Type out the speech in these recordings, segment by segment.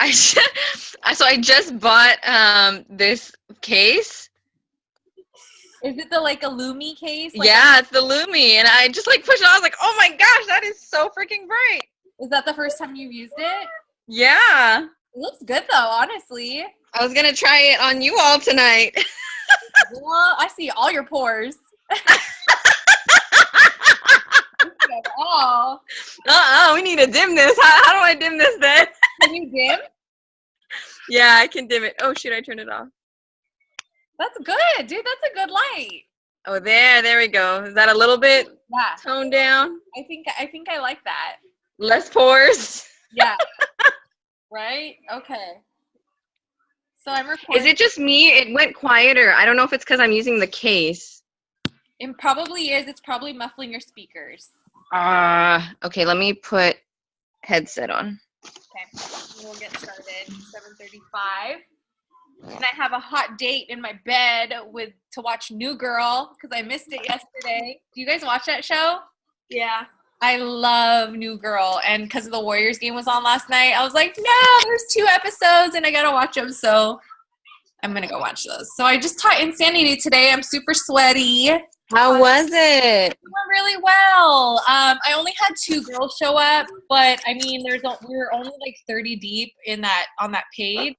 So I just bought this case. Is it the like a Lumi case? Like Yeah, it's the Lumi, and I just like pushed it. I was like, oh my gosh, that is so freaking bright. is that the first time you've used it? Yeah. It looks good though, honestly. I was gonna try it on you all tonight. Well, I see all your pores. Oh, We need to dim this. How do I dim this then? can you dim? Yeah, I can dim it. Oh shoot, I turned it off. That's good, dude. That's a good light. Oh, there we go. Is that a little bit Yeah, toned down? I think I like that. Less pores? Yeah. Right? Okay. So I'm recording. Is it just me? It went quieter. I don't know if it's because I'm using the case. It probably is. It's probably muffling your speakers. Okay, let me put headset on. Okay, we'll get started. 7:35. And I have a hot date in my bed to watch New Girl because I missed it yesterday. Do you guys watch that show? Yeah. I love New Girl, and because the Warriors game was on last night, I was like, no, there's 2 episodes and I gotta watch them, so I'm gonna go watch those. So I just taught Insanity today. I'm super sweaty. How was it? It went really well. I only had 2 girls show up, but I mean, we were only like 30 deep on that page.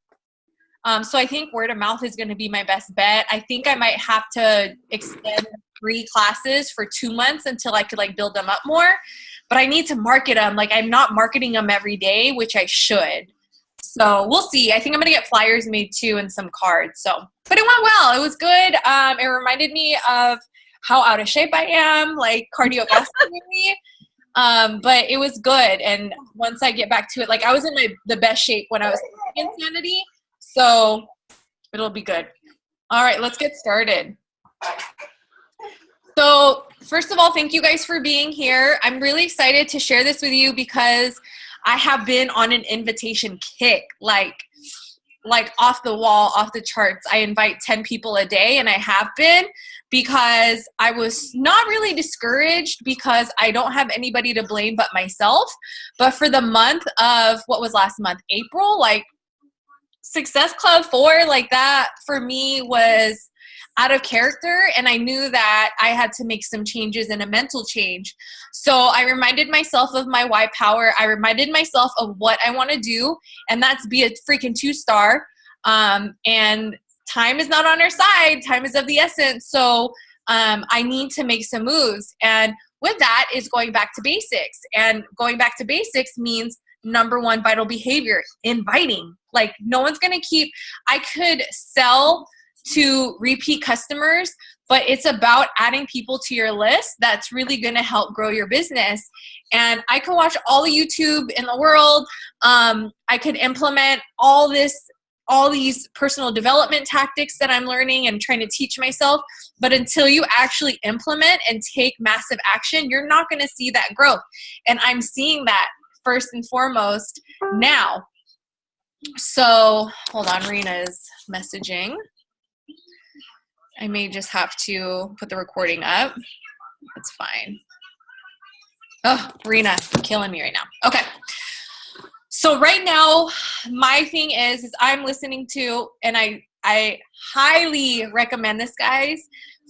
So I think word of mouth is going to be my best bet. I think I might have to extend 3 classes for 2 months until I could like build them up more. But I need to market them. Like I'm not marketing them every day, which I should. So we'll see. I think I'm going to get flyers made too and some cards. But it went well. It was good. It reminded me of how out of shape I am, like cardiovascularly. But it was good. And once I get back to it, like I was in the best shape when I was in Insanity. So it'll be good. All right, let's get started. So first of all, thank you guys for being here. I'm really excited to share this with you because I have been on an invitation kick, like off the wall, off the charts. I invite 10 people a day, and I have been because I was not really discouraged because I don't have anybody to blame but myself. But for the month of, what was last month, April, like Success Club 4, like that for me was out of character, and I knew that I had to make some changes and a mental change. So I reminded myself of my why power. I reminded myself of what I want to do, and that's be a freaking 2-star. And time is not on our side. Time is of the essence. So I need to make some moves. And with that is going back to basics. And going back to basics means number 1 vital behavior, inviting. Like no one's going to I could sell to repeat customers, but it's about adding people to your list that's really going to help grow your business. And I could watch all the YouTube in the world. I could implement all these personal development tactics that I'm learning and trying to teach myself. But until you actually implement and take massive action, you're not going to see that growth. And I'm seeing that first and foremost now. So hold on, Rena's messaging. I may just have to put the recording up. That's fine. Oh, Rena, you're killing me right now. Okay. So right now, my thing is I'm listening to, and I highly recommend this, guys,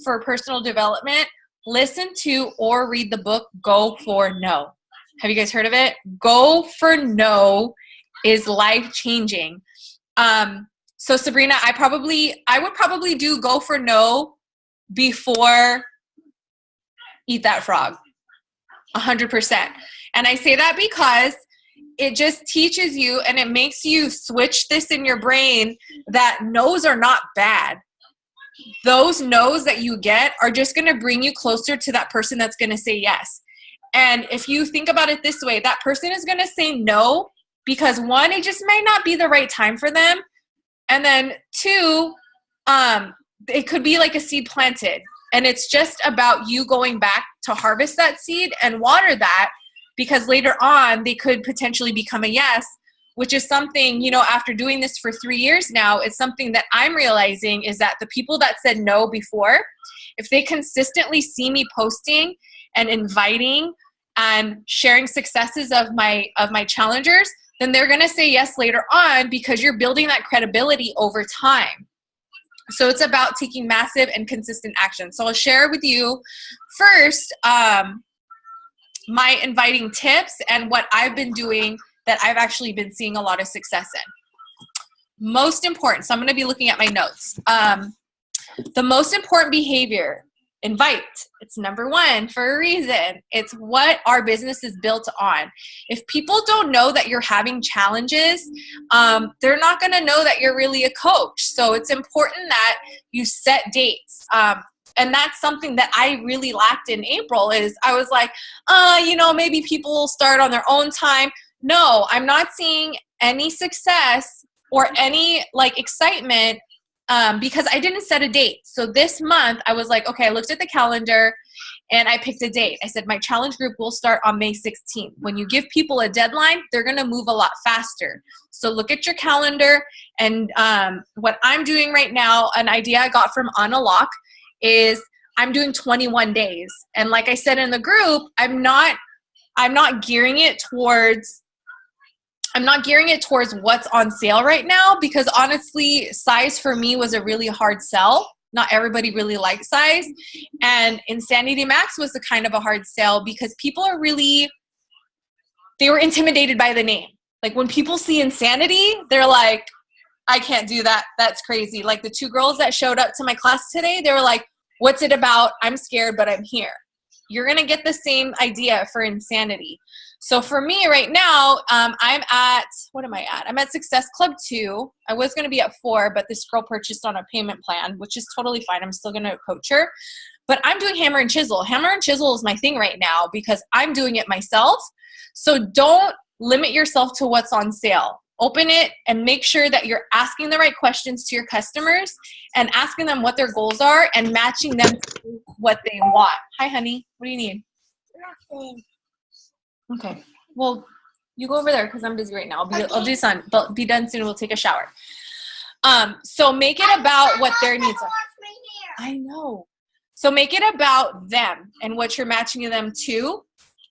for personal development. Listen to or read the book Go for No. Have you guys heard of it? Go for No is life-changing. So Sabrina, I would probably do Go for No before Eat That Frog, 100%. And I say that because it just teaches you and it makes you switch this in your brain that no's are not bad. Those no's that you get are just going to bring you closer to that person that's going to say yes. And if you think about it this way, that person is going to say no because 1, it just may not be the right time for them. And then 2, it could be like a seed planted. And it's just about you going back to harvest that seed and water that, because later on they could potentially become a yes, which is something, after doing this for 3 years now, it's something that I'm realizing is that the people that said no before, if they consistently see me posting and inviting and sharing successes of my challengers, then they're going to say yes later on because you're building that credibility over time. So it's about taking massive and consistent action. So I'll share with you first my inviting tips and what I've been doing that I've actually been seeing a lot of success in. Most important, so I'm going to be looking at my notes. The most important behavior, invite. It's number one for a reason. It's what our business is built on. If people don't know that you're having challenges, they're not going to know that you're really a coach. So it's important that you set dates. And that's something that I really lacked in April is I was like, maybe people will start on their own time. No, I'm not seeing any success or any excitement because I didn't set a date. So this month I was like, okay, I looked at the calendar and I picked a date. I said, my challenge group will start on May 16th. When you give people a deadline, they're going to move a lot faster. So look at your calendar. And what I'm doing right now, an idea I got from Unlock is I'm doing 21 days. And like I said in the group, I'm not gearing it towards what's on sale right now because honestly, size for me was a really hard sell. Not everybody really likes size. And Insanity Max was a kind of a hard sell because people they were intimidated by the name. Like when people see Insanity, they're like, I can't do that. That's crazy. Like the two girls that showed up to my class today, they were like, what's it about? I'm scared, but I'm here. You're going to get the same idea for Insanity. So for me right now, what am I at? I'm at Success Club 2. I was going to be at 4, but this girl purchased on a payment plan, which is totally fine. I'm still going to coach her. But I'm doing Hammer and Chisel. Hammer and Chisel is my thing right now because I'm doing it myself. So don't limit yourself to what's on sale. Open it and make sure that you're asking the right questions to your customers and asking them what their goals are and matching them to what they want. Hi, honey. What do you need? Nothing. Okay. Well, you go over there because I'm busy right now. I'll do sun, but be done soon. We'll take a shower. So make it about what their needs are. I know. So make it about them and what you're matching them to.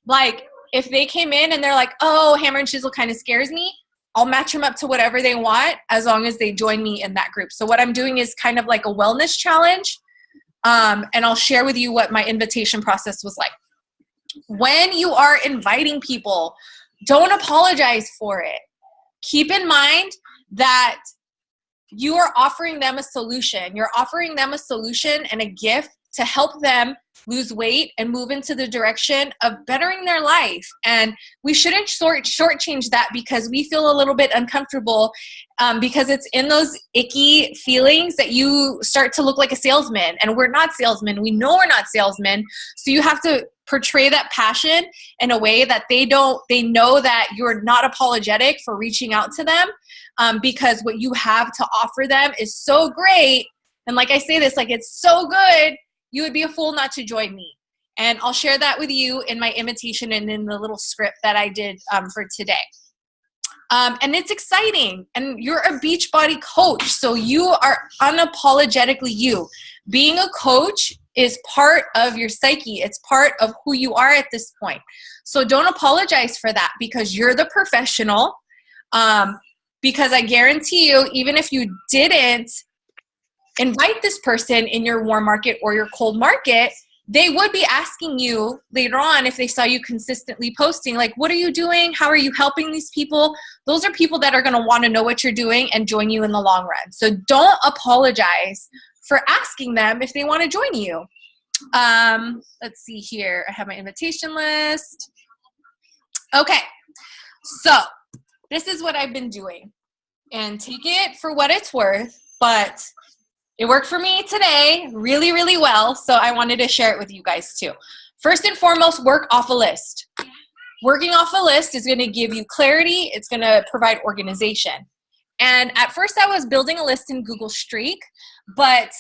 Like if they came in and they're like, oh, Hammer and Chisel kind of scares me, I'll match them up to whatever they want as long as they join me in that group. So what I'm doing is kind of like a wellness challenge. And I'll share with you what my invitation process was like. When you are inviting people, don't apologize for it. Keep in mind that you are offering them a solution. You're offering them a solution and a gift to help them lose weight and move into the direction of bettering their life. And we shouldn't shortchange that because we feel a little bit uncomfortable because it's in those icky feelings that you start to look like a salesman. And we're not salesmen. We know we're not salesmen. So you have to portray that passion in a way that they know that you're not apologetic for reaching out to them because what you have to offer them is so great. And like I say this, like it's so good, you would be a fool not to join me. And I'll share that with you in my invitation and in the little script that I did for today. And it's exciting. And you're a Beachbody coach, so you are unapologetically you. Being a coach is part of your psyche. It's part of who you are at this point. So don't apologize for that because you're the professional. Because I guarantee you, even if you didn't invite this person in your warm market or your cold market, they would be asking you later on if they saw you consistently posting, like, what are you doing? How are you helping these people? Those are people that are going to want to know what you're doing and join you in the long run. So don't apologize for asking them if they want to join you. Let's see here. I have my invitation list. Okay. So this is what I've been doing. And take it for what it's worth, but it worked for me today really, really well, so I wanted to share it with you guys too. First and foremost, work off a list. Working off a list is going to give you clarity. It's going to provide organization. And at first I was building a list in Google Streak, but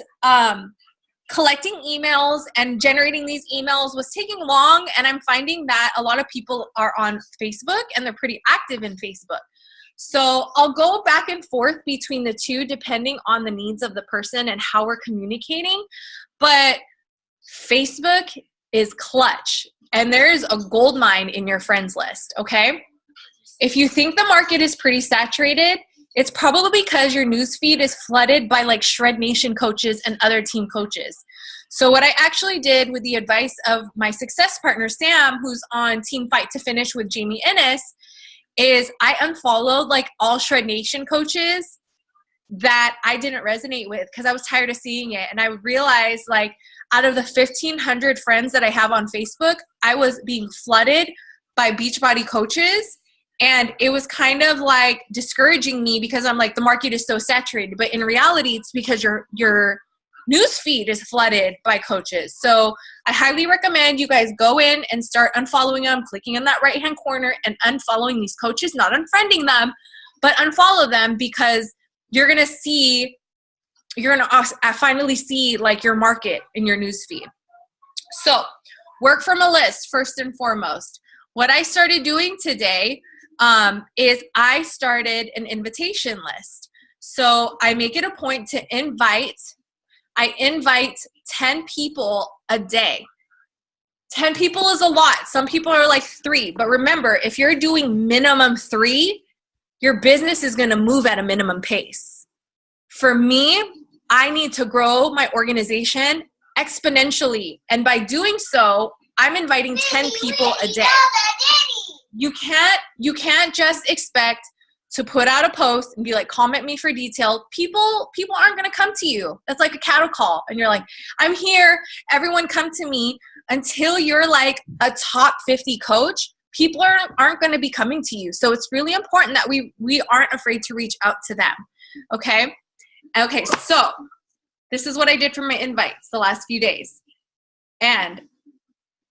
collecting emails and generating these emails was taking long, and I'm finding that a lot of people are on Facebook and they're pretty active in Facebook. So I'll go back and forth between the two depending on the needs of the person and how we're communicating. But Facebook is clutch, and there is a gold mine in your friends list, okay? If you think the market is pretty saturated, it's probably because your newsfeed is flooded by like Shred Nation coaches and other team coaches. So what I actually did with the advice of my success partner, Sam, who's on Team Fight to Finish with Jamie Ennis, is I unfollowed like all Shred Nation coaches that I didn't resonate with because I was tired of seeing it. And I realized like out of the 1,500 friends that I have on Facebook, I was being flooded by Beachbody coaches. And it was kind of like discouraging me because I'm like, the market is so saturated. But in reality, it's because your news feed is flooded by coaches. So I highly recommend you guys go in and start unfollowing them, clicking in that right-hand corner and unfollowing these coaches, not unfriending them, but unfollow them, because you're going to finally see like your market in your news feed. So work from a list first and foremost. What I started doing today is I started an invitation list. So I make it a point to invite 10 people a day. 10 people is a lot. Some people are like 3. But remember, if you're doing minimum 3, your business is going to move at a minimum pace. For me, I need to grow my organization exponentially. And by doing so, I'm inviting 10 people a day. You can't just expect to put out a post and be like, comment me for detail. People aren't going to come to you. That's like a cattle call. And you're like, I'm here. Everyone come to me. Until you're like a top 50 coach, people aren't going to be coming to you. So it's really important that we aren't afraid to reach out to them. Okay. Okay. So this is what I did for my invites the last few days. And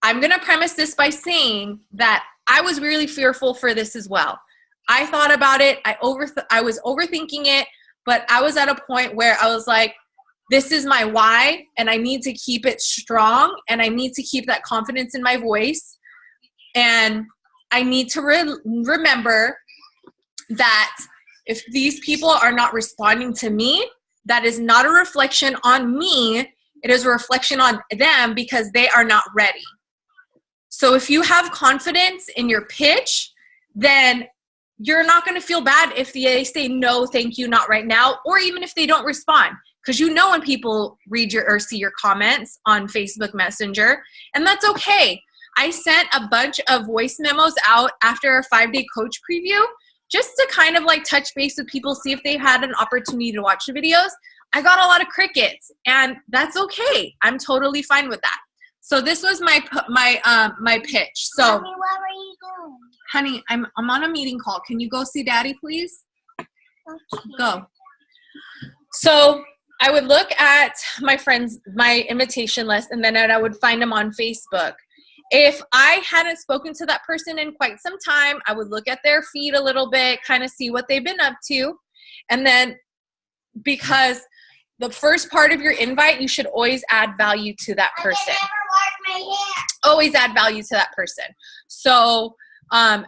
I'm going to premise this by saying that I was really fearful for this as well. I thought about it. I was overthinking it, but I was at a point where I was like, this is my why, and I need to keep it strong, and I need to keep that confidence in my voice. And I need to remember that if these people are not responding to me, that is not a reflection on me. It is a reflection on them because they are not ready. So if you have confidence in your pitch, then you're not going to feel bad if they say no, thank you, not right now, or even if they don't respond, because you know when people read or see your comments on Facebook Messenger, and that's okay. I sent a bunch of voice memos out after a 5-day coach preview just to kind of like touch base with people, see if they had an opportunity to watch the videos. I got a lot of crickets, and that's okay. I'm totally fine with that. So this was my pitch. So, Mommy, what were you doing? honey, I'm on a meeting call. Can you go see Daddy, please? Okay. Go. So I would look at my friends, my invitation list, and then I would find them on Facebook. If I hadn't spoken to that person in quite some time, I would look at their feed a little bit, kind of see what they've been up to. And then because the first part of your invite, you should always add value to that person. My hair. Always add value to that person. So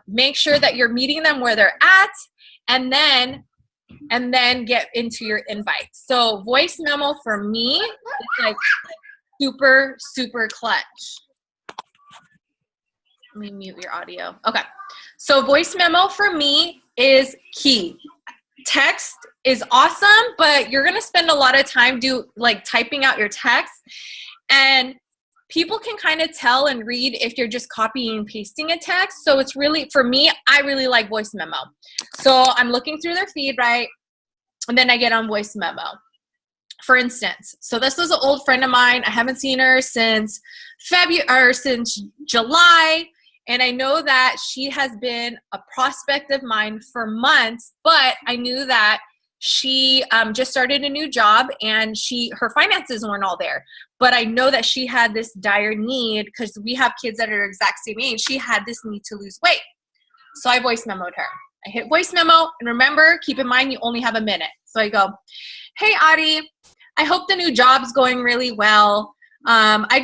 make sure that you're meeting them where they're at, and then get into your invite. So voice memo for me is like super, super clutch. Let me mute your audio. Okay. So voice memo for me is key. Text is awesome, but you're going to spend a lot of time typing out your text, and people can kind of tell and read if you're just copying and pasting a text. So it's really, for me, I really like voice memo. So I'm looking through their feed, right? And then I get on voice memo. For instance, so this was an old friend of mine. I haven't seen her since since July. And I know that she has been a prospect of mine for months, but I knew that she just started a new job and her finances weren't all there. But I know that she had this dire need, because we have kids that are her exact same age. She had this need to lose weight. So I voice memoed her. I hit voice memo, and remember, keep in mind, you only have a minute. So I go, hey, Adi, I hope the new job's going really well. I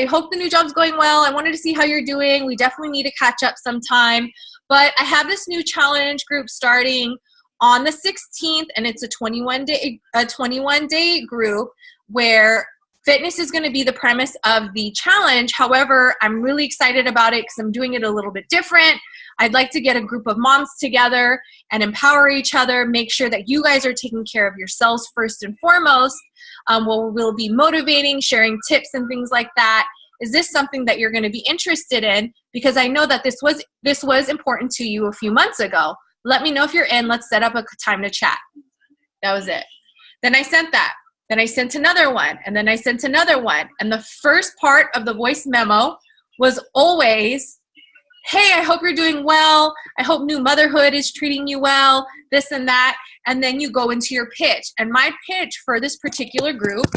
hope the new job's going well. I wanted to see how you're doing. We definitely need to catch up sometime. But I have this new challenge group starting on the 16th, and it's a 21-day group where Fitness is going to be the premise of the challenge. However, I'm really excited about it because I'm doing it a little bit different. I'd like to get a group of moms together and empower each other, make sure that you guys are taking care of yourselves first and foremost. We'll be motivating, sharing tips and things like that. Is this something that you're going to be interested in? Because I know that this was important to you a few months ago. Let me know if you're in. Let's set up a time to chat. That was it. Then I sent that. Then I sent another one, and then I sent another one. And the first part of the voice memo was always, hey, I hope you're doing well. I hope new motherhood is treating you well, this and that. And then you go into your pitch. And my pitch for this particular group,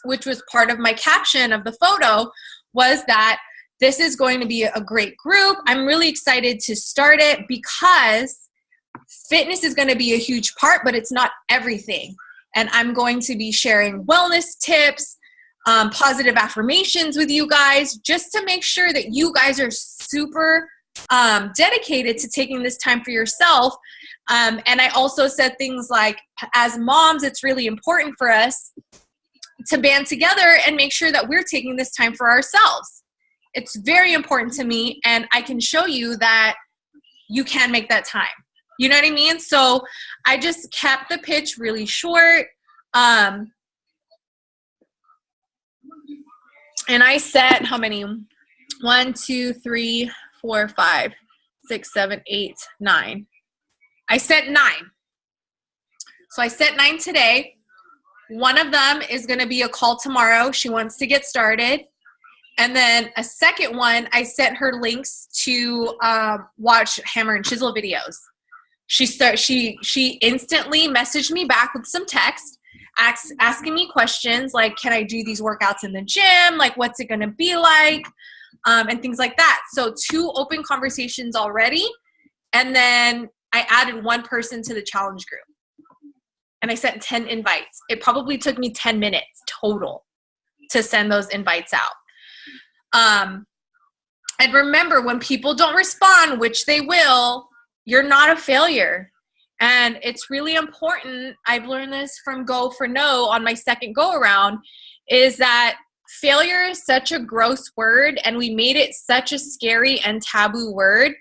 which was part of my caption of the photo, was that this is going to be a great group. I'm really excited to start it because fitness is going to be a huge part, but it's not everything. And I'm going to be sharing wellness tips, positive affirmations with you guys, just to make sure that you guys are super dedicated to taking this time for yourself. And I also said things like, as moms, it's really important for us to band together and make sure that we're taking this time for ourselves. It's very important to me, and I can show you that you can make that time. You know what I mean? So I just kept the pitch really short. And I set how many? 1, 2, 3, 4, 5, 6, 7, 8, 9. I set 9. So I set 9 today. One of them is going to be a call tomorrow. She wants to get started. And then a second one, I sent her links to watch Hammer and Chisel videos. She instantly messaged me back with some text, asking me questions like, can I do these workouts in the gym? Like, what's it going to be like? And things like that. So 2 open conversations already. And then I added 1 person to the challenge group. And I sent 10 invites. It probably took me 10 minutes total to send those invites out. And remember, when people don't respond, which they will, you're not a failure. And it's really important. I've learned this from Go for No on my second go around, is that failure is such a gross word, and we made it such a scary and taboo word.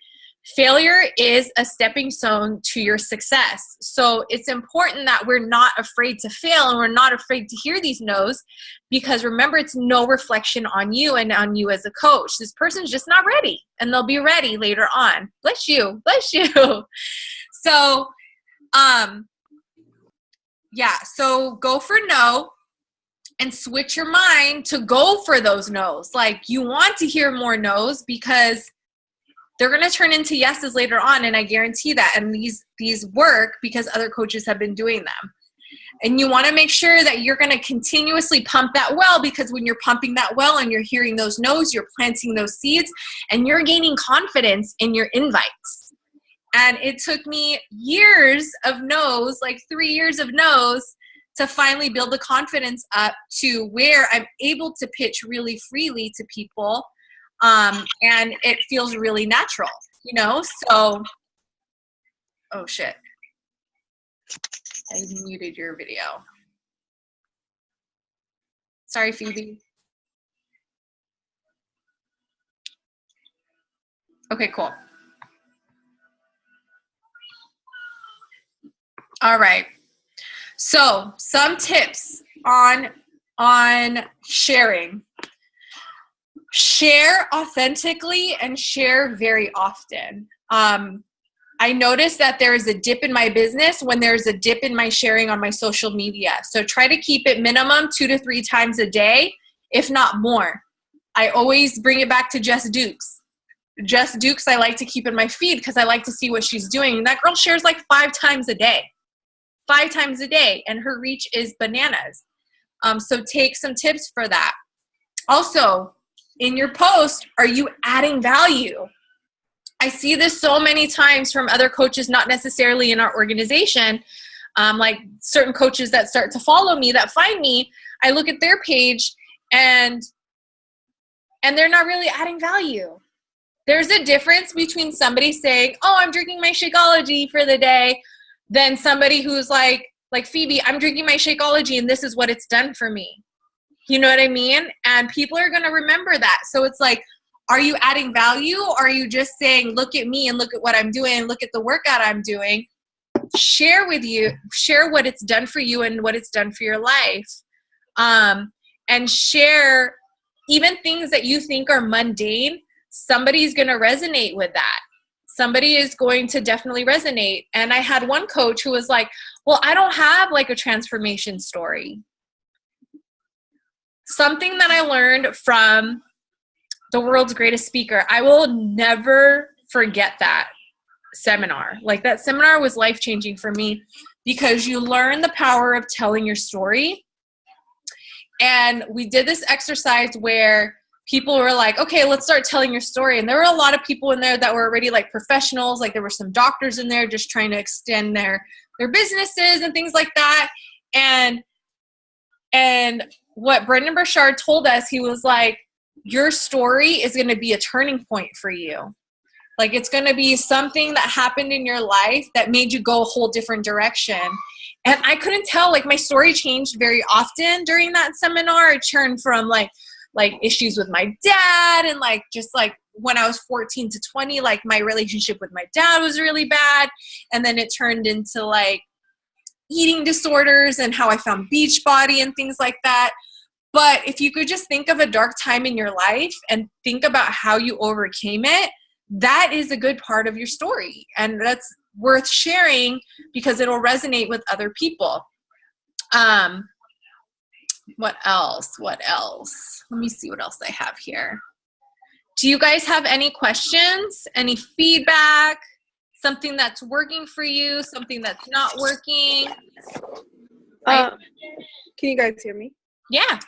Failure is a stepping stone to your success. So it's important that we're not afraid to fail, and we're not afraid to hear these no's, because remember, it's no reflection on you and on you as a coach. This person's just not ready, and they'll be ready later on. Bless you. Bless you. So, yeah, so go for no and switch your mind to go for those no's. Like, you want to hear more no's because they're going to turn into yeses later on, and I guarantee that. And these work because other coaches have been doing them. And you want to make sure that you're going to continuously pump that well, because when you're pumping that well and you're hearing those no's, you're planting those seeds and you're gaining confidence in your invites. And it took me years of no's, like 3 years of no's, to finally build the confidence up to where I'm able to pitch really freely to people. And it feels really natural, you know? So, oh shit. I muted your video. Sorry, Phoebe. Okay, cool. All right. So, some tips on sharing. Share authentically and share very often. I noticed that there is a dip in my business when there's a dip in my sharing on my social media. So try to keep it minimum 2 to 3 times a day, if not more. I always bring it back to Jess Dukes. Jess Dukes, I like to keep in my feed because I like to see what she's doing. That girl shares like 5 times a day. 5 times a day, and her reach is bananas. So take some tips for that. Also, in your post, are you adding value? I see this so many times from other coaches, not necessarily in our organization, like certain coaches that start to follow me, that find me. I look at their page and they're not really adding value. There's a difference between somebody saying, oh, I'm drinking my Shakeology for the day, than somebody who's like Phoebe, I'm drinking my Shakeology and this is what it's done for me. You know what I mean? And people are going to remember that. So it's like, are you adding value? Or are you just saying, look at me and look at what I'm doing, look at the workout I'm doing? Share what it's done for you and what it's done for your life. And share even things that you think are mundane. Somebody's going to resonate with that. Somebody is going to definitely resonate. And I had one coach who was like, well, I don't have like a transformation story. Something that I learned from the world's greatest speaker, I will never forget that seminar. Like, that seminar was life-changing for me because you learn the power of telling your story. And we did this exercise where people were like, okay, let's start telling your story. And there were a lot of people in there that were already like professionals. Like, there were some doctors in there just trying to extend their businesses and things like that. And what Brendan Burchard told us, he was like, your story is going to be a turning point for you. Like, it's going to be something that happened in your life that made you go a whole different direction. And I couldn't tell, like, my story changed very often during that seminar. It turned from like issues with my dad, and like, just like when I was 14 to 20, like my relationship with my dad was really bad. And then it turned into like eating disorders and how I found Beachbody and things like that. But if you could just think of a dark time in your life and think about how you overcame it, that is a good part of your story. And that's worth sharing because it'll resonate with other people. What else? Let me see what else I have here. Do you guys have any questions? Any feedback? Something that's working for you? Something that's not working? Can you guys hear me? Yeah.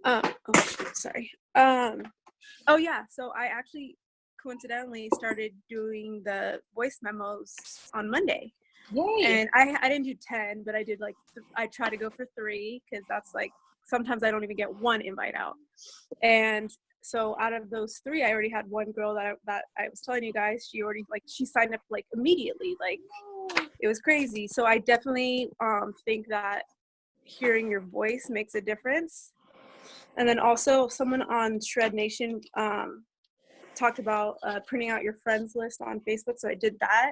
Oh, sorry. Oh yeah. So I actually coincidentally started doing the voice memos on Monday. Yay. And I didn't do 10, but I did like, I try to go for 3 because that's like, sometimes I don't even get one invite out. And so out of those 3, I already had one girl that I was telling you guys, she signed up like immediately. Like, it was crazy. So I definitely think that hearing your voice makes a difference. And then also someone on Shred Nation talked about printing out your friends list on Facebook. So I did that.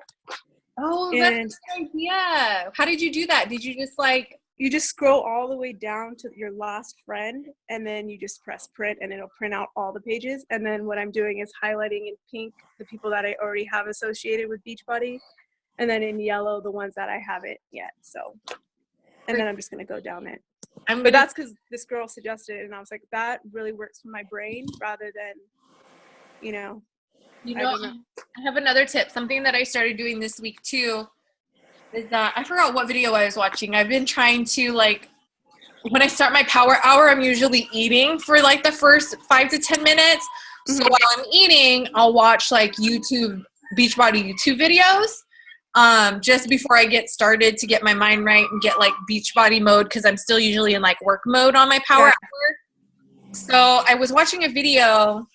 Oh, that's a good idea. How did you do that? Did you just like... You just scroll all the way down to your last friend, and then you just press print, and it'll print out all the pages. And then what I'm doing is highlighting in pink the people that I already have associated with Beachbody, and then in yellow the ones that I haven't yet. So, and then I'm just going to go down it. But that's because this girl suggested it, and I was like, that really works for my brain rather than, I don't know. I have another tip. Something that I started doing this week too is that I forgot what video I was watching. I've been trying to, like, when I start my power hour, I'm usually eating for like the first 5 to 10 minutes. So while I'm eating, I'll watch like Beachbody YouTube videos just before I get started to get my mind right and get like Beachbody mode, because I'm still usually in like work mode on my power hour. So I was watching a video.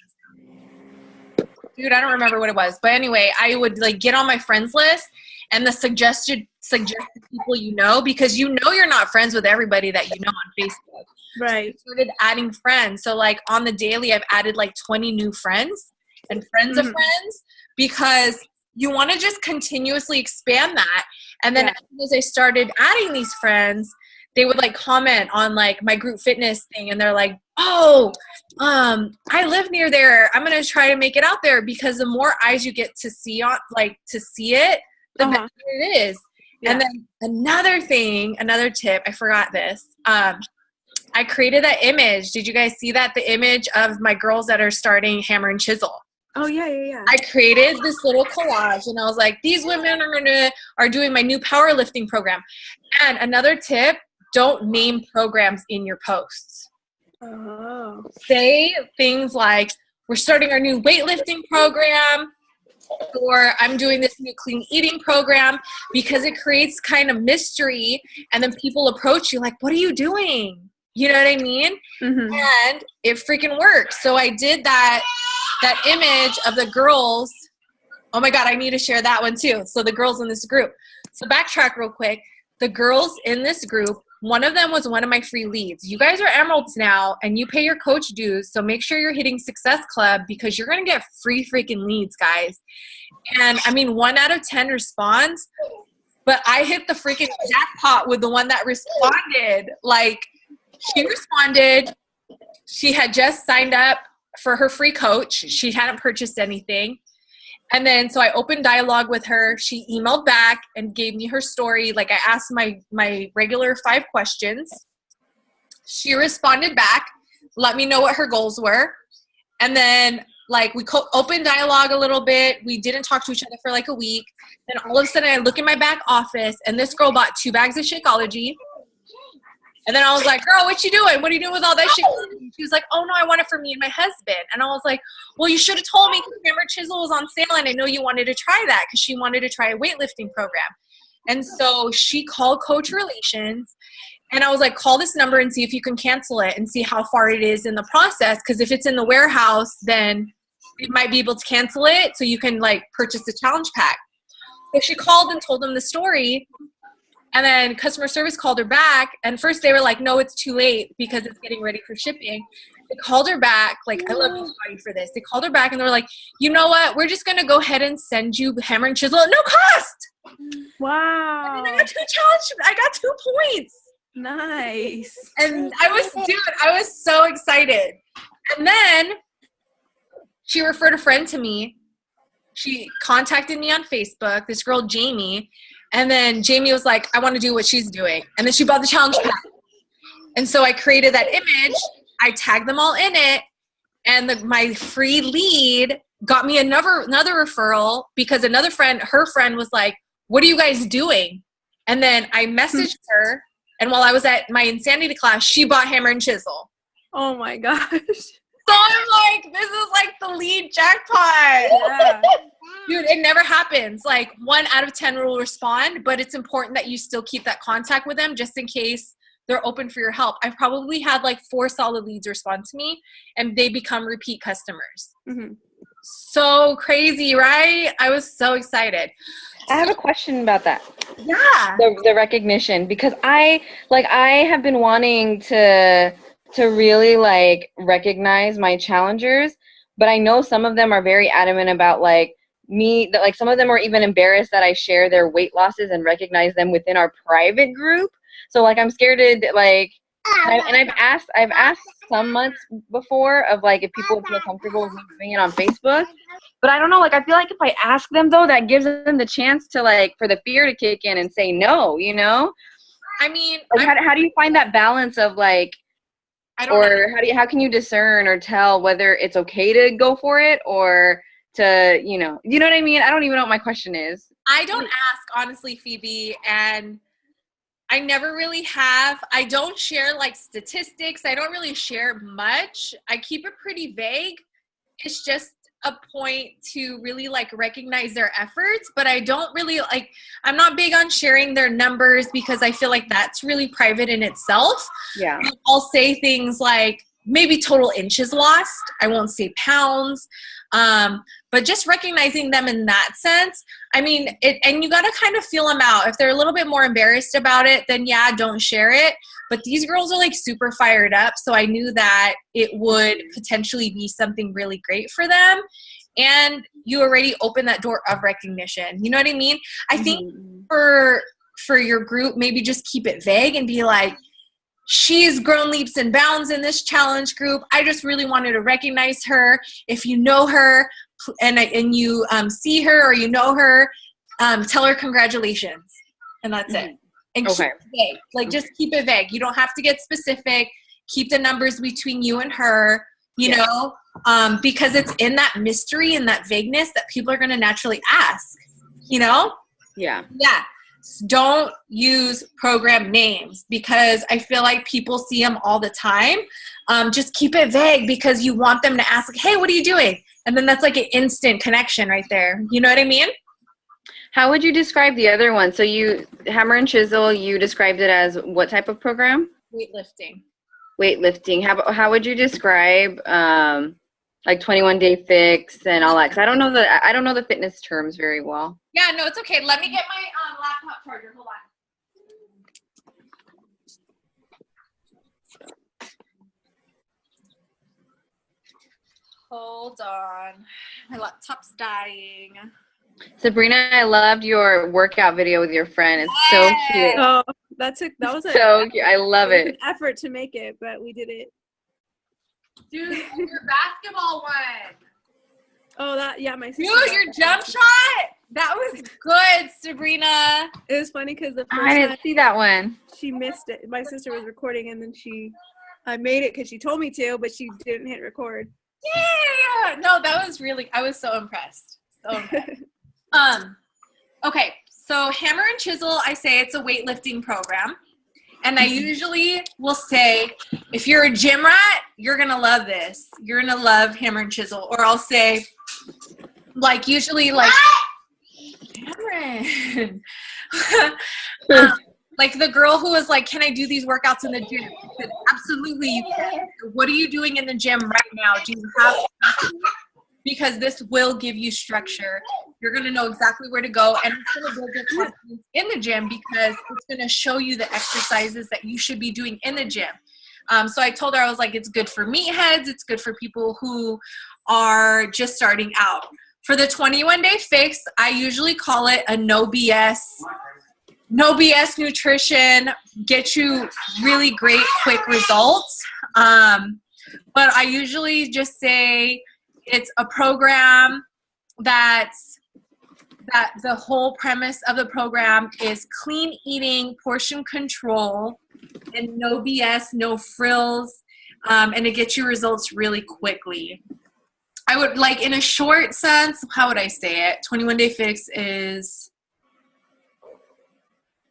Dude, I don't remember what it was. But anyway, I would like get on my friends list and the suggested people because you're not friends with everybody that you know on Facebook. Right. So I started adding friends. So like on the daily, I've added like 20 new friends and friends of friends, because you want to just continuously expand that. And then as I started adding these friends, they would like comment on like my group fitness thing, and they're like, oh, I live near there. I'm going to try to make it out there, because the more eyes you get to see it, the better it is. Yeah. And then another tip, I forgot this. I created that image. Did you guys see that? The image of my girls that are starting Hammer and Chisel. Oh yeah. I created this little collage, and I was like, these women are doing my new powerlifting program. And another tip, don't name programs in your posts. Oh. Say things like, we're starting our new weightlifting program, or I'm doing this new clean eating program, because it creates kind of mystery, and then people approach you like, what are you doing? You know what I mean? Mm-hmm. And it freaking works. So I did that image of the girls. Oh my God, I need to share that one too. So the girls in this group. So backtrack real quick. The girls in this group One of them was one of my free leads. You guys are emeralds now, and you pay your coach dues, so make sure you're hitting Success Club because you're going to get free freaking leads, guys. And, I mean, 1 out of 10 responds, but I hit the freaking jackpot with the one that responded. Like, she responded. She had just signed up for her free coach. She hadn't purchased anything. And then, so I opened dialogue with her. She emailed back and gave me her story. Like, I asked my regular 5 questions. She responded back, let me know what her goals were. And then, like, we opened dialogue a little bit. We didn't talk to each other for like a week. Then all of a sudden, I look in my back office, and this girl bought 2 bags of Shakeology. And then I was like, girl, what you doing? What are you doing with all that shit? She was like, oh, no, I want it for me and my husband. And I was like, well, you should have told me because Hammer Chisel was on sale, and I know you wanted to try that because she wanted to try a weightlifting program. And so she called Coach Relations, and I was like, call this number and see if you can cancel it and see how far it is in the process, because if it's in the warehouse, then it might be able to cancel it so you can, like, purchase the challenge pack. So she called and told them the story. And then customer service called her back. And first they were like, no, it's too late because it's getting ready for shipping. They called her back. Like, I love you, Scotty, for this. They called her back and they were like, you know what? We're just going to go ahead and send you Hammer and Chisel at no cost. Wow. And then I got 2 challenges. I got 2 points. Nice. And I was so excited. And then she referred a friend to me. She contacted me on Facebook, this girl, Jamie. And then Jamie was like, I want to do what she's doing. And then she bought the challenge pack. And so I created that image. I tagged them all in it. And my free lead got me another referral because another friend, her friend was like, what are you guys doing? And then I messaged her. And while I was at my insanity class, she bought Hammer and Chisel. Oh my gosh. So I'm like, this is like the lead jackpot. Yeah. Dude, it never happens. Like 1 out of 10 will respond, but it's important that you still keep that contact with them just in case they're open for your help. I've probably had like 4 solid leads respond to me and they become repeat customers. Mm-hmm. So crazy, right? I was so excited. I have a question about that. Yeah. The recognition, because I have been wanting to really like recognize my challengers, but I know some of them are very adamant about like me, that like some of them are even embarrassed that I share their weight losses and recognize them within our private group. So like I'm scared to like, and I've asked some months before of like if people would feel comfortable with me doing it on Facebook, but I don't know, like I feel like if I ask them though, that gives them the chance to like for the fear to kick in and say no, you know? I mean, like, how do you find that balance of like, I don't know. How can you discern or tell whether it's okay to go for it or to, you know what I mean? I don't even know what my question is. I don't ask, honestly, Phoebe, and I never really have. I don't share like statistics. I don't really share much. I keep it pretty vague. It's just a point to really like recognize their efforts, but I don't really like, I'm not big on sharing their numbers because I feel like that's really private in itself. Yeah. I'll say things like maybe total inches lost. I won't say pounds. But just recognizing them in that sense, I mean, and you got to kind of feel them out. If they're a little bit more embarrassed about it, then yeah, don't share it. But these girls are like super fired up. So I knew that it would potentially be something really great for them. And you already opened that door of recognition. You know what I mean? I think for your group, maybe just keep it vague and be like, she's grown leaps and bounds in this challenge group. I just really wanted to recognize her. If you know her and you see her or you know her, tell her congratulations. And that's it. And keep it vague. Like, just keep it vague. You don't have to get specific. Keep the numbers between you and her, you know, because it's in that mystery and that vagueness that people are going to naturally ask, you know? Yeah. Yeah. Don't use program names because I feel like people see them all the time. Just keep it vague because you want them to ask, like, hey, what are you doing? And then that's like an instant connection right there. You know what I mean? How would you describe the other one? So you, Hammer and Chisel, you described it as what type of program? Weightlifting. Weightlifting. How would you describe like 21-day fix and all that? Because I don't know the fitness terms very well. Yeah, no, it's okay. Let me get my laptop charger. Hold Hold on. My laptop's dying. Sabrina, I loved your workout video with your friend. It's so cute. Oh, that was So cute. I love it was it. an effort to make it, but we did it. Dude, your basketball one. Oh, my sister. Dude, your jump shot? That was good, Sabrina. It was funny because the I first didn't time see that one. she missed it. My sister was recording, and then I made it because she told me to, but she didn't hit record. Yeah. No, that was really, I was so impressed. So impressed. Okay, so hammer and chisel, I say it's a weightlifting program. And I usually will say, if you're a gym rat, you're going to love this. You're going to love hammer and chisel. Or I'll say, like, usually, like, Cameron. Like the girl who was like, can I do these workouts in the gym? I said, absolutely, you can. What are you doing in the gym right now? Do you have because this will give you structure. You're going to know exactly where to go, and it's going to build your confidence in the gym because it's going to show you the exercises that you should be doing in the gym. So I told her, I was like, it's good for meatheads. It's good for people who are just starting out. For the 21-day fix, I usually call it a no BS nutrition, get you really great, quick results. But I usually just say it's a program that the whole premise of the program is clean eating, portion control, and no BS, no frills, and it gets you results really quickly. I would, like, in a short sense, how would I say it? 21-day fix is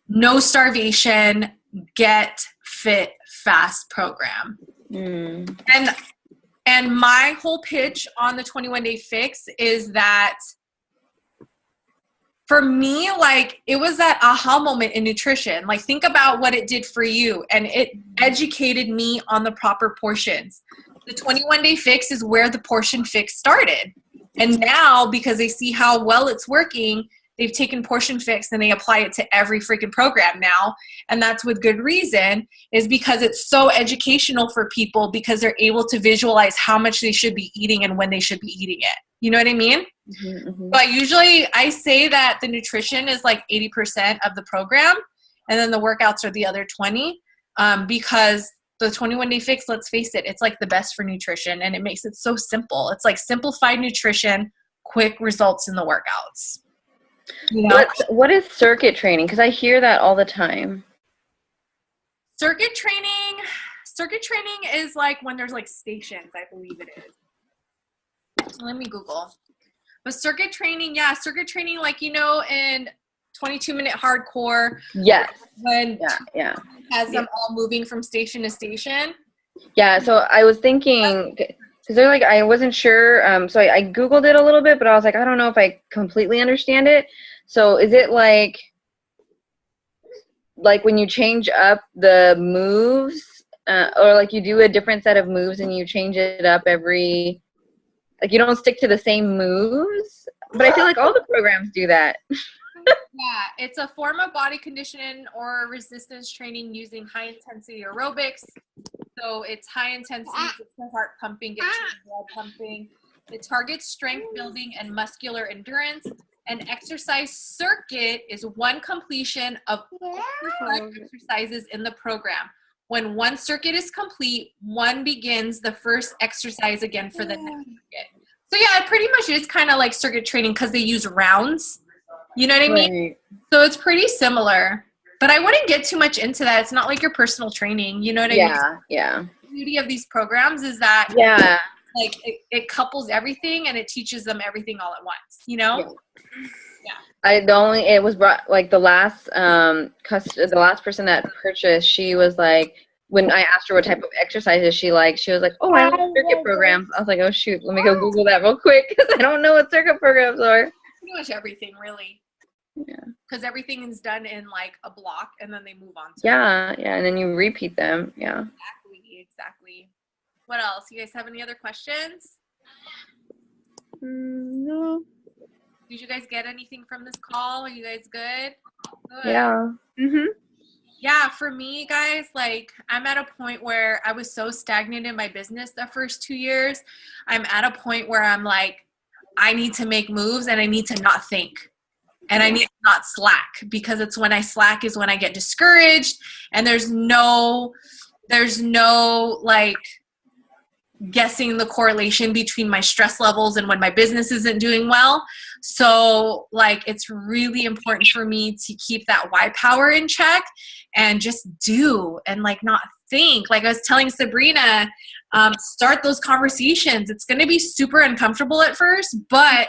no starvation, get fit fast program. And my whole pitch on the 21-day fix is that for me, like, it was that aha moment in nutrition. Like, think about what it did for you, and it educated me on the proper portions. The 21-day fix is where the portion fix started. And now, because they see how well it's working, they've taken portion fix and they apply it to every freaking program now. And that's with good reason, is because it's so educational for people because they're able to visualize how much they should be eating and when they should be eating it. You know what I mean? But usually I say that the nutrition is like 80% of the program, and then the workouts are the other 20, because the 21-day fix, let's face it, it's like the best for nutrition, and it makes it so simple. It's like simplified nutrition, quick results in the workouts. You know? What is circuit training? Because I hear that all the time. Circuit training is like when there's like stations, I believe it is. Let me Google. But circuit training, like, you know, in 22-minute hardcore. Yes. When yeah. Has them all moving from station to station. Yeah, so I was thinking, because they're like, I wasn't sure. So I Googled it a little bit, but I was like, I don't know if I completely understand it. So is it like when you change up the moves, or like you do a different set of moves and you change it up every, like you don't stick to the same moves? But I feel like all the programs do that. Yeah, it's a form of body conditioning or resistance training using high-intensity aerobics. So it's high intensity, gets your heart pumping, gets your blood pumping. It targets strength building and muscular endurance. An exercise circuit is one completion of all exercises in the program. When one circuit is complete, one begins the first exercise again for the next circuit. So yeah, it pretty much is kind of like circuit training because they use rounds. You know what I mean? Right. So it's pretty similar. But I wouldn't get too much into that. It's not like your personal training. You know what I mean? Yeah. The beauty of these programs is that like it couples everything and it teaches them everything all at once, you know? Yeah. It was brought, like the last person that purchased, she was like, when I asked her what type of exercises she liked, she was like, oh, I like circuit programs. I was like, oh shoot, let me go Google that real quick because I don't know what circuit programs are. Pretty much everything, really. Yeah. Because everything is done in like a block and then they move on to Yeah, and then you repeat them. Yeah. Exactly. What else? You guys have any other questions? No. Did you guys get anything from this call? Are you guys good? Good. Yeah. Yeah, for me, guys, like I'm at a point where I was so stagnant in my business the first 2 years. I'm at a point where I'm like, I need to make moves and I need to not think. And I need to not slack, because it's when I slack is when I get discouraged, and there's no like guessing the correlation between my stress levels and when my business isn't doing well. So like it's really important for me to keep that why power in check and just do, and like not think. Like I was telling Sabrina, start those conversations. It's going to be super uncomfortable at first, but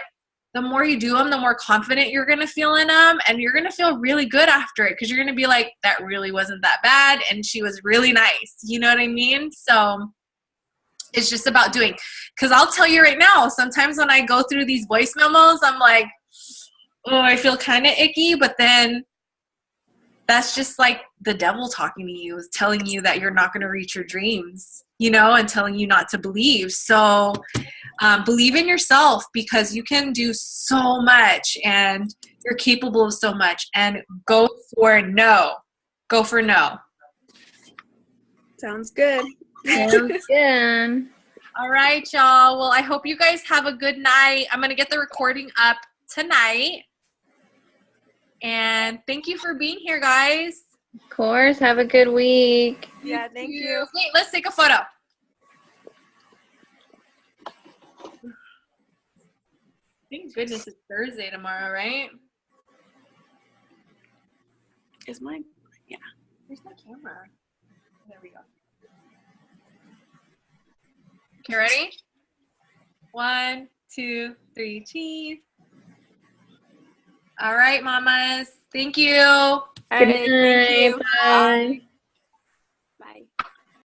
the more you do them, the more confident you're going to feel in them, and you're going to feel really good after it, because you're going to be like, that really wasn't that bad, and she was really nice. You know what I mean? So it's just about doing. Because I'll tell you right now, sometimes when I go through these voice memos, I'm like, oh, I feel kind of icky. But then that's just like the devil talking to you, is telling you that you're not going to reach your dreams, you know, and telling you not to believe. So believe in yourself, because you can do so much and you're capable of so much. And go for no. Go for no. Sounds good. Sounds good. All right, y'all. Well, I hope you guys have a good night. I'm going to get the recording up tonight. And thank you for being here, guys. Of course. Have a good week. Yeah, thank you. Wait, let's take a photo. Thank goodness it's Thursday tomorrow, right? Is mine? Yeah. Where's my camera? There we go. Okay, ready? 1, 2, 3, cheese. All right, mamas. Thank you. All Good right, thank night. you. Bye.